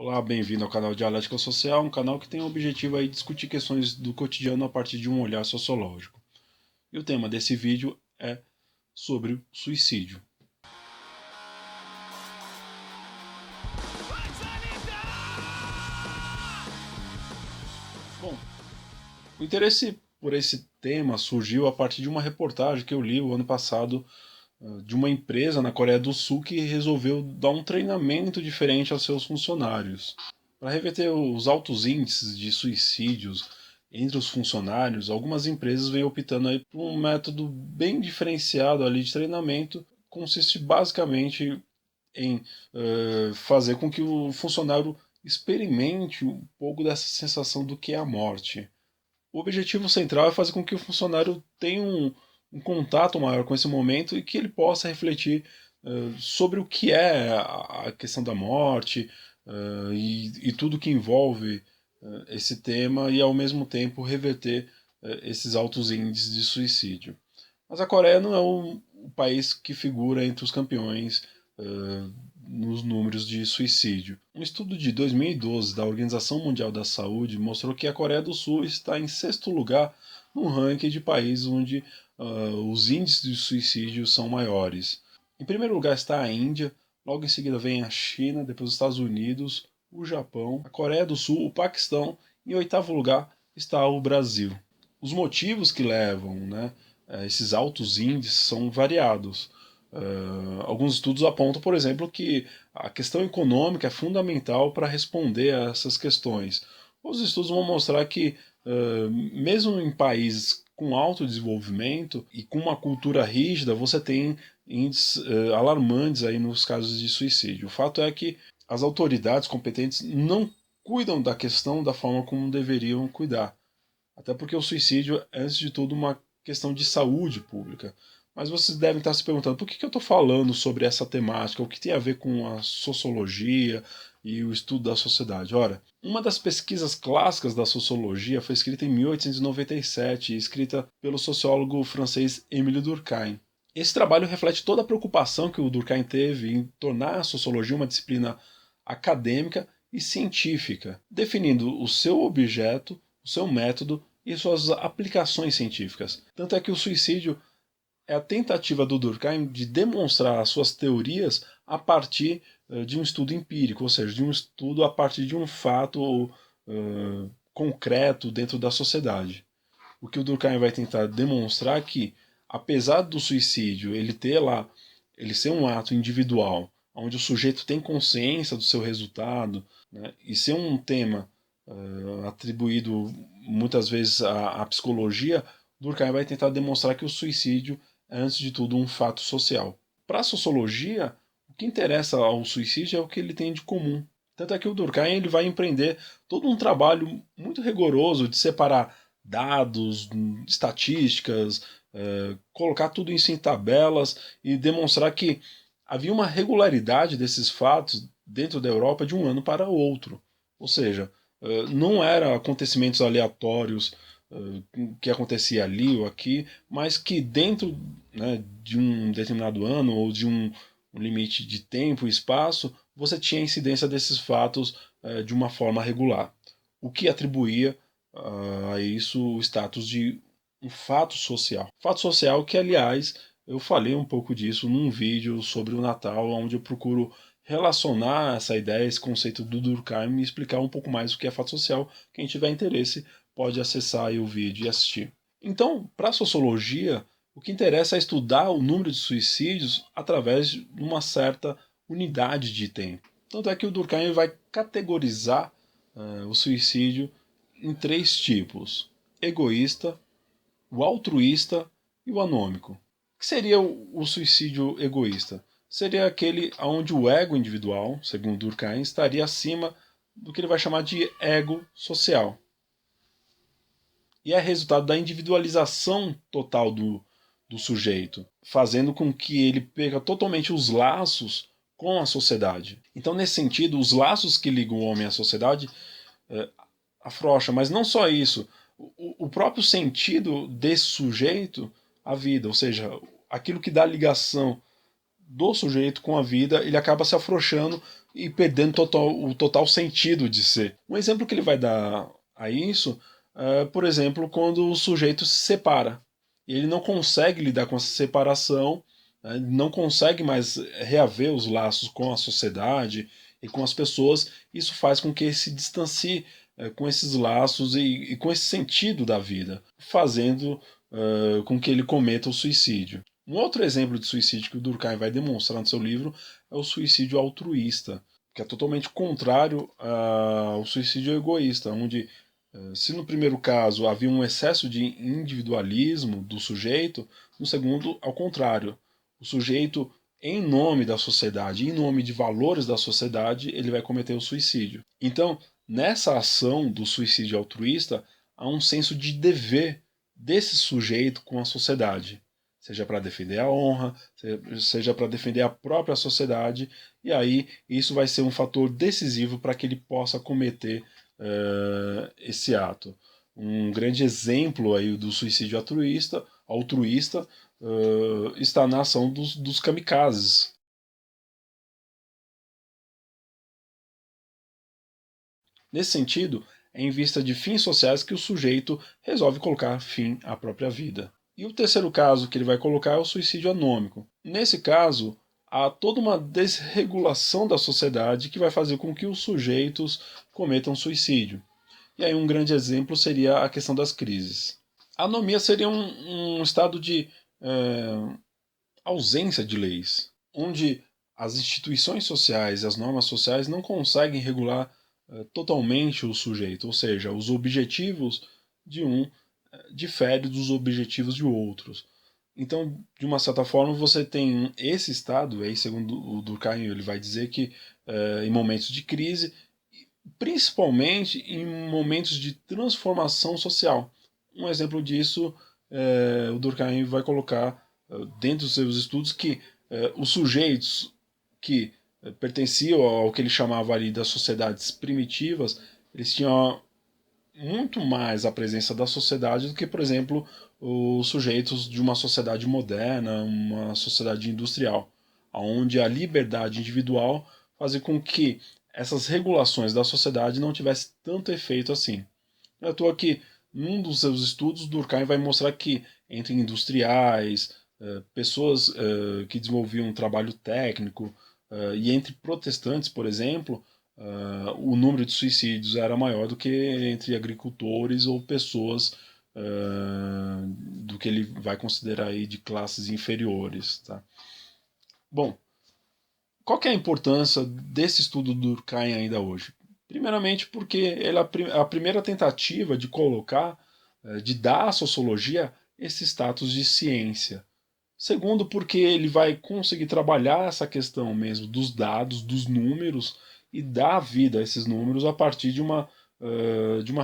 Olá, bem-vindo ao canal Dialética Social, um canal que tem o objetivo aí de discutir questões do cotidiano a partir de um olhar sociológico. E o tema desse vídeo é sobre o suicídio. Bom, o interesse por esse tema surgiu a partir de uma reportagem que eu li o ano passado de uma empresa na Coreia do Sul que resolveu dar um treinamento diferente aos seus funcionários. Para reverter os altos índices de suicídios entre os funcionários, algumas empresas vêm optando aí por um método bem diferenciado ali de treinamento, consiste basicamente em fazer com que o funcionário experimente um pouco dessa sensação do que é a morte. O objetivo central é fazer com que o funcionário tenha um contato maior com esse momento e que ele possa refletir sobre o que é a questão da morte e tudo que envolve esse tema e, ao mesmo tempo, reverter esses altos índices de suicídio. Mas a Coreia não é o país que figura entre os campeões nos números de suicídio. Um estudo de 2012 da Organização Mundial da Saúde mostrou que a Coreia do Sul está em sexto lugar no ranking de países onde os índices de suicídio são maiores. Em primeiro lugar está a Índia, logo em seguida vem a China, depois os Estados Unidos, o Japão, a Coreia do Sul, o Paquistão e em oitavo lugar está o Brasil. Os motivos que levam esses altos índices são variados. Alguns estudos apontam, por exemplo, que a questão econômica é fundamental para responder a essas questões. Os estudos vão mostrar que, mesmo em países com alto desenvolvimento e com uma cultura rígida, você tem índices alarmantes aí nos casos de suicídio. O fato é que as autoridades competentes não cuidam da questão da forma como deveriam cuidar. Até porque o suicídio é, antes de tudo, uma questão de saúde pública. Mas vocês devem estar se perguntando por que eu estou falando sobre essa temática, o que tem a ver com a sociologia e o estudo da sociedade. Ora, uma das pesquisas clássicas da sociologia foi escrita em 1897 e escrita pelo sociólogo francês Émile Durkheim. Esse trabalho reflete toda a preocupação que o Durkheim teve em tornar a sociologia uma disciplina acadêmica e científica, definindo o seu objeto, o seu método e suas aplicações científicas. Tanto é que o suicídio é a tentativa do Durkheim de demonstrar as suas teorias a partir de um estudo empírico, ou seja, de um estudo a partir de um fato concreto dentro da sociedade. O que o Durkheim vai tentar demonstrar é que, apesar do suicídio ele ser um ato individual, onde o sujeito tem consciência do seu resultado, né, e ser um tema atribuído muitas vezes à psicologia, Durkheim vai tentar demonstrar que o suicídio é, antes de tudo, um fato social. Para a sociologia, o que interessa ao suicídio é o que ele tem de comum. Tanto é que o Durkheim ele vai empreender todo um trabalho muito rigoroso de separar dados, estatísticas, colocar tudo isso em tabelas e demonstrar que havia uma regularidade desses fatos dentro da Europa de um ano para o outro. Ou seja, não eram acontecimentos aleatórios que acontecia ali ou aqui, mas que dentro, né, de um determinado ano ou de um limite de tempo e espaço, você tinha incidência desses fatos de uma forma regular, o que atribuía a isso o status de um fato social. Fato social que, aliás, eu falei um pouco disso num vídeo sobre o Natal, onde eu procuro relacionar essa ideia, esse conceito do Durkheim e explicar um pouco mais o que é fato social. Quem tiver interesse pode acessar aí o vídeo e assistir. Então, para a sociologia, o que interessa é estudar o número de suicídios através de uma certa unidade de tempo. Tanto é que o Durkheim vai categorizar o suicídio em três tipos: egoísta, o altruísta e o anômico. O que seria o suicídio egoísta? Seria aquele onde o ego individual, segundo Durkheim, estaria acima do que ele vai chamar de ego social. E é resultado da individualização total do sujeito, fazendo com que ele perca totalmente os laços com a sociedade. Então, nesse sentido, os laços que ligam o homem à sociedade afrouxam, mas não só isso, o próprio sentido desse sujeito à vida, ou seja, aquilo que dá ligação do sujeito com a vida, ele acaba se afrouxando e perdendo o total sentido de ser. Um exemplo que ele vai dar a isso é, por exemplo, quando o sujeito se separa. Ele não consegue lidar com essa separação, né, não consegue mais reaver os laços com a sociedade e com as pessoas. Isso faz com que ele se distancie com esses laços e com esse sentido da vida, fazendo com que ele cometa o suicídio. Um outro exemplo de suicídio que o Durkheim vai demonstrar no seu livro é o suicídio altruísta, que é totalmente contrário ao suicídio egoísta, onde, se no primeiro caso havia um excesso de individualismo do sujeito, no segundo, ao contrário. O sujeito, em nome da sociedade, em nome de valores da sociedade, ele vai cometer o suicídio. Então, nessa ação do suicídio altruísta, há um senso de dever desse sujeito com a sociedade, seja para defender a honra, seja para defender a própria sociedade, e aí isso vai ser um fator decisivo para que ele possa cometer esse ato. Um grande exemplo aí do suicídio altruísta está na ação dos kamikazes. Nesse sentido, é em vista de fins sociais que o sujeito resolve colocar fim à própria vida. E o terceiro caso que ele vai colocar é o suicídio anômico. Nesse caso, há toda uma desregulação da sociedade que vai fazer com que os sujeitos cometam suicídio. E aí um grande exemplo seria a questão das crises. A anomia seria um estado de ausência de leis, onde as instituições sociais e as normas sociais não conseguem regular totalmente o sujeito, ou seja, os objetivos de um diferem dos objetivos de outros. Então, de uma certa forma, você tem esse estado, aí, segundo o Durkheim, ele vai dizer que em momentos de crise, principalmente em momentos de transformação social. Um exemplo disso, o Durkheim vai colocar dentro dos seus estudos que os sujeitos que pertenciam ao que ele chamava ali das sociedades primitivas, eles tinham muito mais a presença da sociedade do que, por exemplo, os sujeitos de uma sociedade moderna, uma sociedade industrial, onde a liberdade individual fazia com que essas regulações da sociedade não tivessem tanto efeito assim. Eu estou aqui, num dos seus estudos, Durkheim vai mostrar que entre industriais, pessoas que desenvolviam um trabalho técnico, e entre protestantes, por exemplo, o número de suicídios era maior do que entre agricultores ou pessoas do que ele vai considerar aí de classes inferiores. Tá? Bom, qual que é a importância desse estudo do Durkheim ainda hoje? Primeiramente porque ele é a primeira tentativa de colocar, de dar à sociologia esse status de ciência. Segundo, porque ele vai conseguir trabalhar essa questão mesmo dos dados, dos números, e dar vida a esses números a partir de uma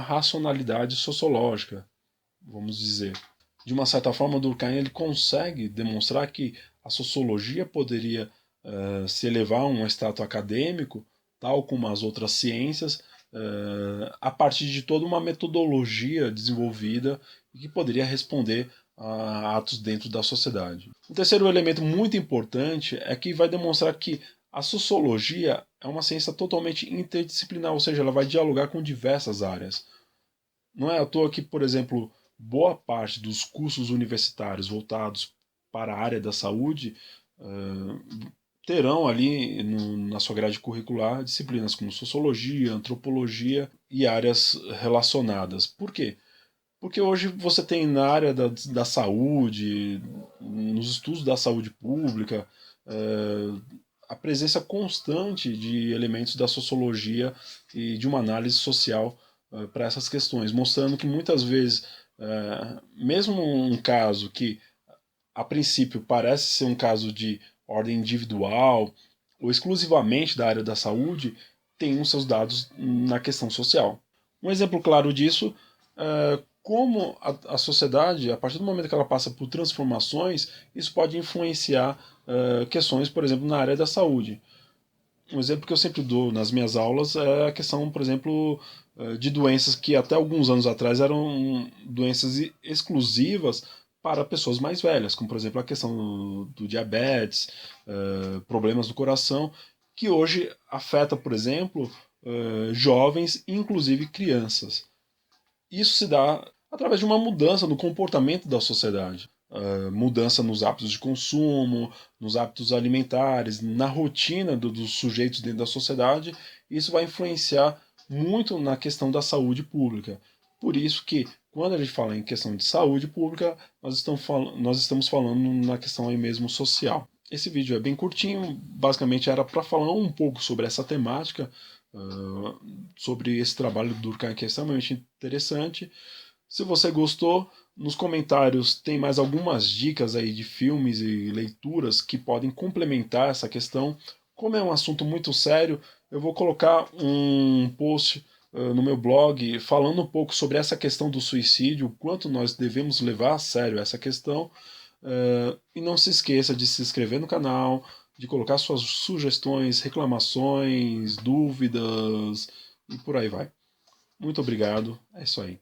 racionalidade sociológica, vamos dizer. De uma certa forma, Durkheim ele consegue demonstrar que a sociologia poderia se elevar a um status acadêmico, tal como as outras ciências, a partir de toda uma metodologia desenvolvida e que poderia responder a atos dentro da sociedade. O terceiro elemento muito importante é que vai demonstrar que a sociologia é uma ciência totalmente interdisciplinar, ou seja, ela vai dialogar com diversas áreas. Não é à toa que, por exemplo, boa parte dos cursos universitários voltados para a área da saúde terão ali na sua grade curricular disciplinas como sociologia, antropologia e áreas relacionadas. Por quê? Porque hoje você tem na área da saúde, nos estudos da saúde pública, a presença constante de elementos da sociologia e de uma análise social para essas questões, mostrando que muitas vezes, mesmo um caso que a princípio parece ser um caso de ordem individual ou exclusivamente da área da saúde, tem os seus dados na questão social. Um exemplo claro disso é como a sociedade, a partir do momento que ela passa por transformações, isso pode influenciar questões, por exemplo, na área da saúde. Um exemplo que eu sempre dou nas minhas aulas é a questão, por exemplo, de doenças que até alguns anos atrás eram doenças exclusivas para pessoas mais velhas, como por exemplo a questão do diabetes, problemas do coração, que hoje afeta, por exemplo, jovens, inclusive crianças. Isso se dá através de uma mudança no comportamento da sociedade. Mudança nos hábitos de consumo, nos hábitos alimentares, na rotina dos sujeitos dentro da sociedade. Isso vai influenciar muito na questão da saúde pública. Por isso que, quando a gente fala em questão de saúde pública, nós estamos falando na questão aí mesmo social. Esse vídeo é bem curtinho, basicamente era para falar um pouco sobre essa temática, sobre esse trabalho do Durkheim, que é extremamente interessante. Se você gostou, nos comentários tem mais algumas dicas aí de filmes e leituras que podem complementar essa questão. Como é um assunto muito sério, eu vou colocar um post no meu blog falando um pouco sobre essa questão do suicídio, o quanto nós devemos levar a sério essa questão. E não se esqueça de se inscrever no canal, de colocar suas sugestões, reclamações, dúvidas e por aí vai. Muito obrigado. É isso aí.